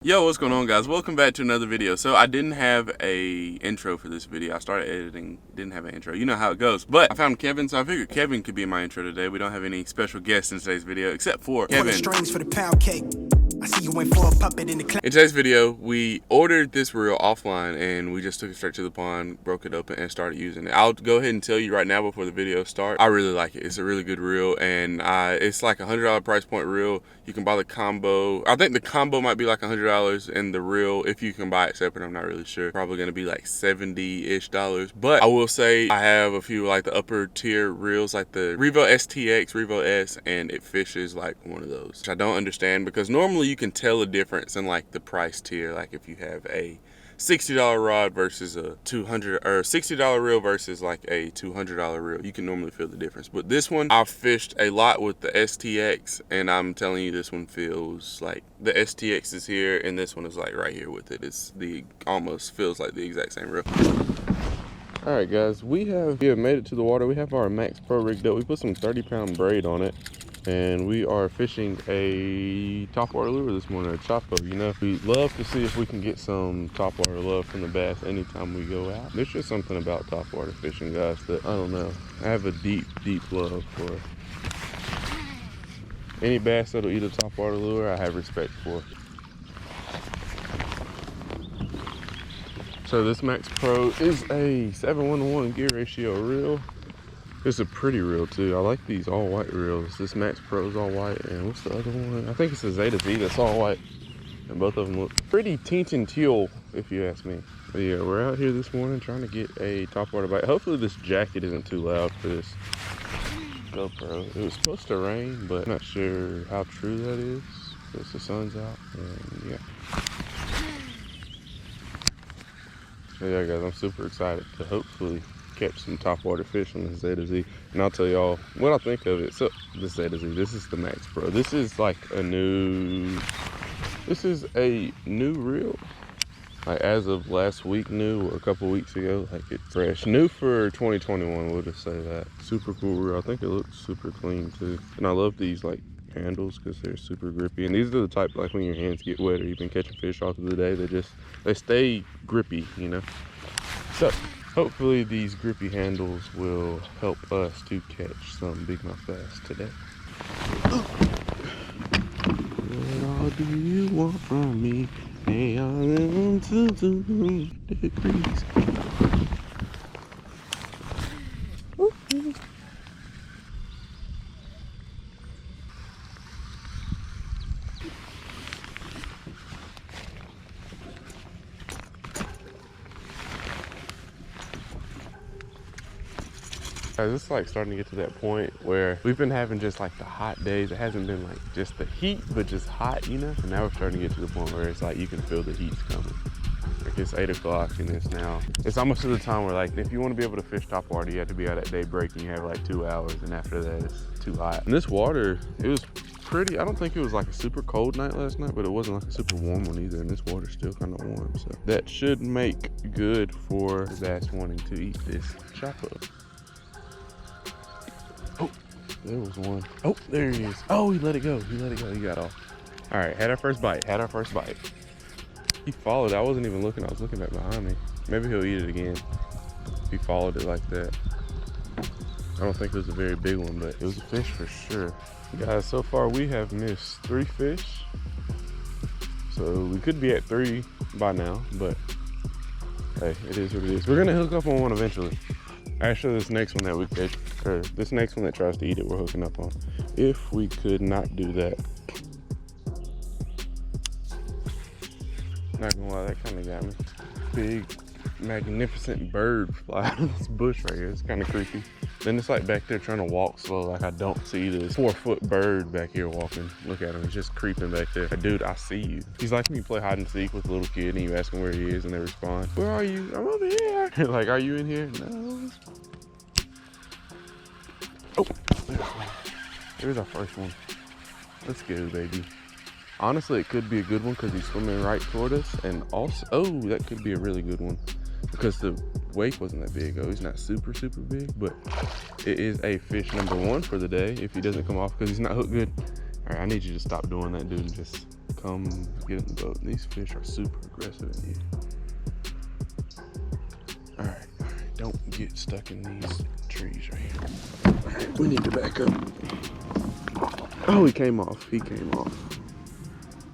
Yo, what's going on, guys? Welcome back to another video. So I didn't have a intro for this video. I started editing, didn't have an intro. You know how it goes. But I found Kevin, so I figured Kevin could be my intro today. We don't have any special guests in today's video except for Kevin. Strings for the pound cake. I see you went for a puppet in the class. In today's video, we ordered this reel offline and we just took it straight to the pond, broke it open, and started using it. I'll go ahead and tell you right now before the video starts, I really like it. It's a really good reel, and it's like a $100 price point reel. You can buy the combo. I think the combo might be like $100, and the reel, if you can buy it separate, I'm not really sure. Probably gonna be like $70-ish. But I will say I have a few like the upper tier reels, like the Revo STX, Revo S, and it fishes like one of those, which I don't understand because normally you can tell a difference in like the price tier. Like if you have a $60 rod versus a $200 or $60 reel versus like a $200 reel, you can normally feel the difference. But this one, I've fished a lot with the STX, and I'm telling you, this one feels like the STX is here, and this one is like right here with it. It's almost feels like the exact same reel. All right, guys, we have made it to the water. We have our Max Pro rigged up. We put some 30-pound braid on it, and we are fishing a topwater lure this morning, a chopo. You know, we love to see if we can get some topwater love from the bass anytime we go out. There's just something about topwater fishing, guys, that I don't know. I have a deep love for. Any bass that'll eat a topwater lure, I have respect for. So this Max Pro is a 7-1-1 gear ratio reel. It's a pretty reel too. I like these all white reels. This Max Pro is all white, and what's the other one? I think it's a Zeta Z that's all white, and both of them look pretty teal, if you ask me. But yeah, we're out here this morning trying to get a topwater bite. Hopefully this jacket isn't too loud for this GoPro. It was supposed to rain, but I'm not sure how true that is because the sun's out, and yeah. So yeah, guys, I'm super excited to hopefully catch some topwater fish on the Zeta Z, and I'll tell y'all what I think of it. So the Zeta Z, this is the Max Pro. This is like a new reel, like as of last week new, or a couple weeks ago. Like it's fresh, new for 2021. We'll just say that. Super cool reel. I think it looks super clean too, and I love these like handles because they're super grippy, and these are the type like when your hands get wet or you've been catching fish all through the day, they stay grippy, you know. So hopefully these grippy handles will help us to catch some bigmouth bass today. What all do you want from me? They are in 2 degrees. It's like starting to get to that point where we've been having just like the hot days. It hasn't been like just the heat, but just hot, you know? And now we're starting to get to the point where it's like you can feel the heat's coming. Like it's 8 o'clock and it's almost to the time where like if you want to be able to fish topwater, you have to be out at daybreak and you have like 2 hours, and after that it's too hot. And this water, it was pretty, I don't think it was like a super cold night last night, but it wasn't like a super warm one either, and this water's still kind of warm. So that should make good for the bass wanting to eat this chopo. Oh, there was one. Oh, there he is. Oh, he let it go. He got off. All right, had our first bite. He followed. I wasn't even looking. I was looking back behind me. Maybe he'll eat it again. He followed it like that. I don't think it was a very big one, but it was a fish for sure. Guys, so far we have missed 3 fish. So we could be at 3 by now, but hey, it is what it is. We're gonna hook up on one eventually. Actually, this next one that we catch, or this next one that tries to eat it, we're hooking up on. If we could not do that. Not gonna lie, that kind of got me. Big, magnificent bird fly out of this bush right here. It's kind of creepy. Then it's like back there trying to walk slow, like I don't see this 4-foot bird back here walking. Look at him, he's just creeping back there. Like, dude, I see you. He's like when you play hide and seek with a little kid and you ask him where he is and they respond, where are you? I'm over here. Like, are you in here? No. Oh, there's our first one. Let's go, baby. Honestly, it could be a good one because he's swimming right toward us, and also, oh, that could be a really good one because the wake wasn't that big. Oh, he's not super big, but it is a fish number 1 for the day if he doesn't come off because he's not hooked good. All right, I need you to stop doing that, dude, and just come get in the boat. These fish are super aggressive in here. All right, don't get stuck in these trees right here. All right, we need to back up. Oh, he came off.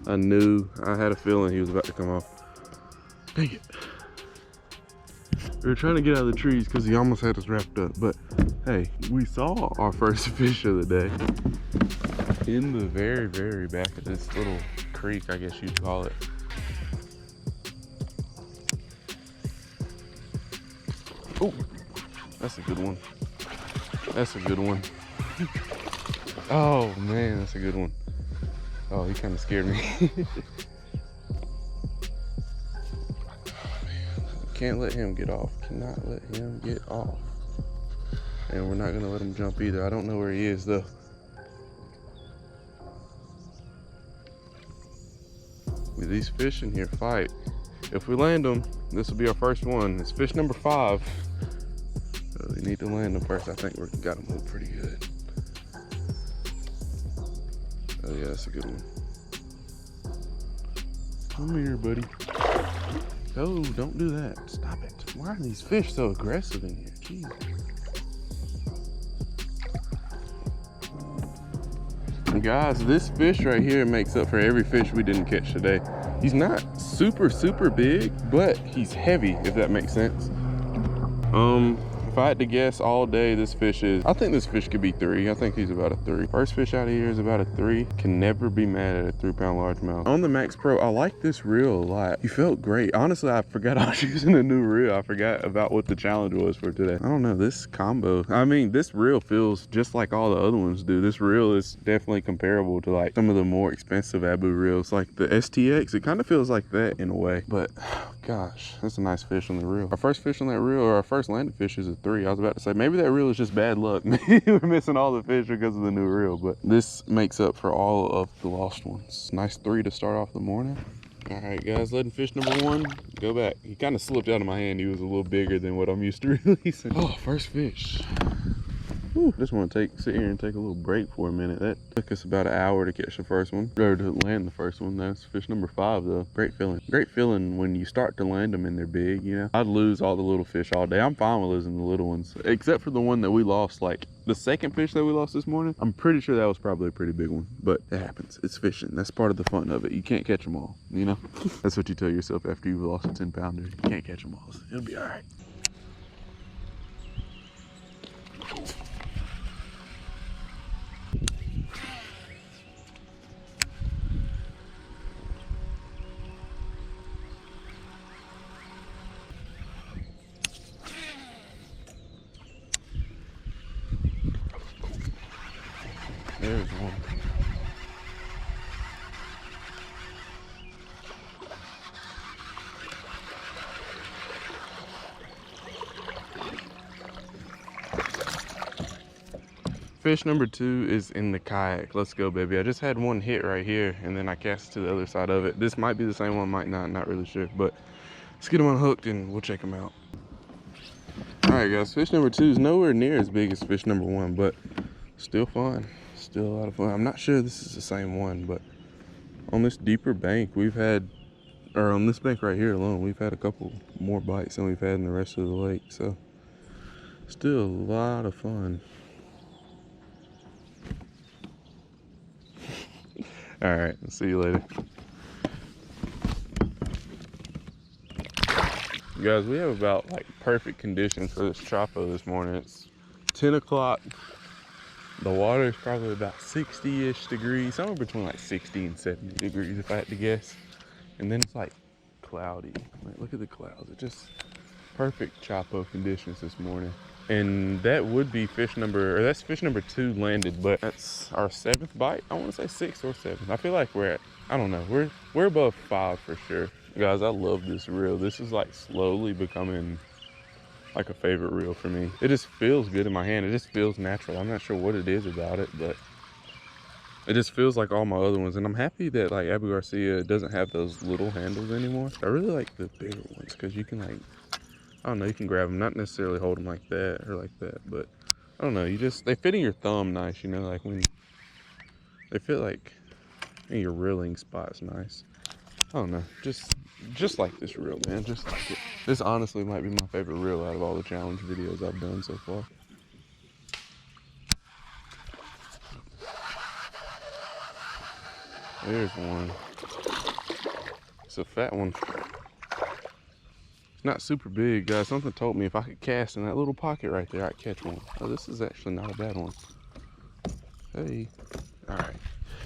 I had a feeling he was about to come off. Dang it. We were trying to get out of the trees because he almost had us wrapped up, but hey, we saw our first fish of the day in the very, very back of this little creek, I guess you'd call it. Oh, that's a good one. Oh man, that's a good one. Oh, he kind of scared me. Can't let him get off. Cannot let him get off. And we're not gonna let him jump either. I don't know where he is though. These fish in here fight. If we land them, this will be our first one. It's fish number 5. So we need to land them first. I think we got them hooked pretty good. Oh yeah, that's a good one. Come here, buddy. Oh, don't do that. Stop it. Why are these fish so aggressive in here? Jeez. Guys, this fish right here makes up for every fish we didn't catch today. He's not super, super big, but he's heavy, if that makes sense. If I had to guess all day, I think this fish could be 3. I think he's about a 3. First fish out of here is about a 3. Can never be mad at a 3-pound largemouth. On the Max Pro, I like this reel a lot. He felt great. Honestly, I forgot I was using a new reel. I forgot about what the challenge was for today. I don't know, this combo. I mean, this reel feels just like all the other ones do. This reel is definitely comparable to like some of the more expensive Abu reels, like the STX. It kind of feels like that in a way, but gosh, that's a nice fish on the reel. Our first fish on that reel, or our first landed fish, is a 3. I was about to say, maybe that reel is just bad luck. Maybe we're missing all the fish because of the new reel, but this makes up for all of the lost ones. Nice 3 to start off the morning. All right, guys, letting fish number 1 go back. He kind of slipped out of my hand. He was a little bigger than what I'm used to releasing. Oh, first fish. Whew, just want to sit here and take a little break for a minute. That took us about an hour to catch the first one, or to land the first one. That's fish number 5 though. Great feeling when you start to land them and they're big, you know. I'd lose all the little fish all day. I'm fine with losing the little ones, except for the one that we lost, like the second fish that we lost this morning. I'm pretty sure that was probably a pretty big one, but it happens. It's fishing. That's part of the fun of it. You can't catch them all, you know. That's what you tell yourself after you've lost a 10-pounder. You can't catch them all. It'll be all right. There's one. Fish number 2 is in the kayak. Let's go, baby. I just had one hit right here, and then I cast to the other side of it. This might be the same one, might not really sure, but let's get them unhooked and we'll check them out. All right, guys, fish number 2 is nowhere near as big as fish number 1, but still fun. Still a lot of fun. I'm not sure this is the same one, but on this deeper bank, on this bank right here alone, we've had a couple more bites than we've had in the rest of the lake, so still a lot of fun. All right, I'll see you later. Guys, we have about like perfect conditions for this Chapo this morning. It's 10 o'clock. The water is probably about 60-ish degrees, somewhere between like 60 and 70 degrees if I had to guess. And then it's like cloudy. Like, look at the clouds. It's just perfect Chapo conditions this morning. And that would be fish number 2 landed, but that's our 7th bite. I want to say 6th or 7th. I feel like I don't know, we're above 5 for sure. Guys, I love this reel. This is like slowly becoming like a favorite reel for me. It just feels good in my hand. It just feels natural. I'm not sure what it is about it, but it just feels like all my other ones. And I'm happy that like Abu Garcia doesn't have those little handles anymore. I really like the bigger ones because you can like, I don't know, you can grab them, not necessarily hold them like that or like that, but I don't know, they fit in your thumb nice, you know, like when they fit like And your reeling spot's nice. I don't know, just like this reel, man, just like it. This honestly might be my favorite reel out of all the challenge videos I've done so far. There's one. It's a fat one. It's not super big, guys. Something told me if I could cast in that little pocket right there, I'd catch one. Oh, this is actually not a bad one. Hey. All right.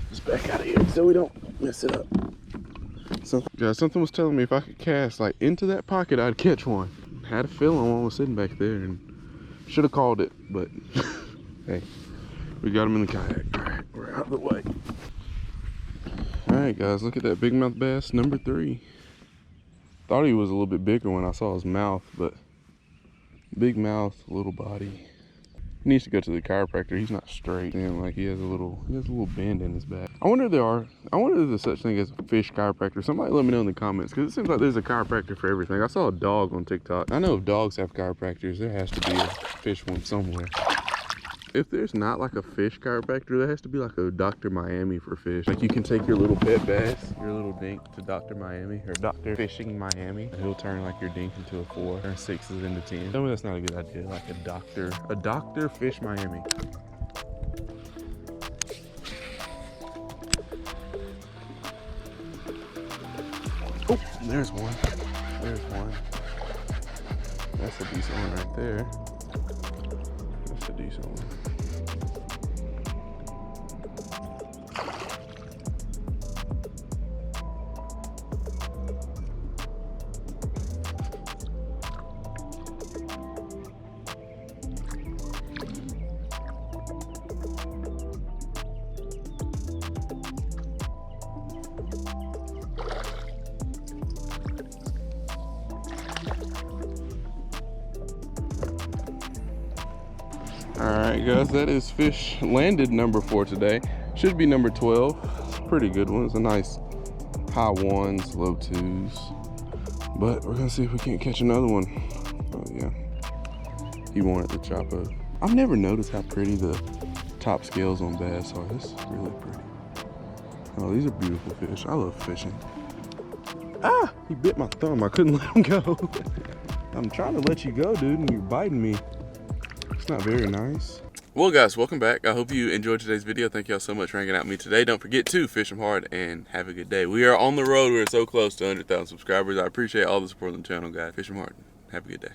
Just back out of here so we don't mess it up. Guys, something was telling me if I could cast like into that pocket, I'd catch one. Had a feeling one was sitting back there and should have called it, but hey, we got him in the kayak. All right, we're out of the way. All right, guys, look at that big mouth bass, number 3. Thought he was a little bit bigger when I saw his mouth, but big mouth, little body. He needs to go to the chiropractor. He's not straight, and like he has a little bend in his back. I wonder if there's such thing as a fish chiropractor. Somebody let me know in the comments, because it seems like there's a chiropractor for everything. I saw a dog on TikTok. I know if dogs have chiropractors, there has to be a fish one somewhere. If there's not like a fish chiropractor, there has to be like a Dr. Miami for fish. Like you can take your little pet bass, your little dink to Dr. Miami or Dr. Fishing Miami. And he'll turn like your dink into a 4, turn 6s into 10. Tell me that's not a good idea. Like a Dr. Fish Miami. Oh, there's one. There's one. That's a decent one right there. That's a decent one. Alright guys, that is fish landed number 4 today. Should be number 12. It's a pretty good one. It's a nice high 1s, low 2s. But we're gonna see if we can't catch another one. Oh yeah. He wanted the chop up. I've never noticed how pretty the top scales on bass are. This is really pretty. Oh, these are beautiful fish. I love fishing. Ah! He bit my thumb. I couldn't let him go. I'm trying to let you go, dude, and you're biting me. Not very nice. Well guys, welcome back. I hope you enjoyed today's video. Thank y'all so much for hanging out with me today. Don't forget to fish them hard and have a good day. We are on the road. We're so close to 100,000 subscribers. I appreciate all the support on the channel, guys. Fish them hard. Have a good day.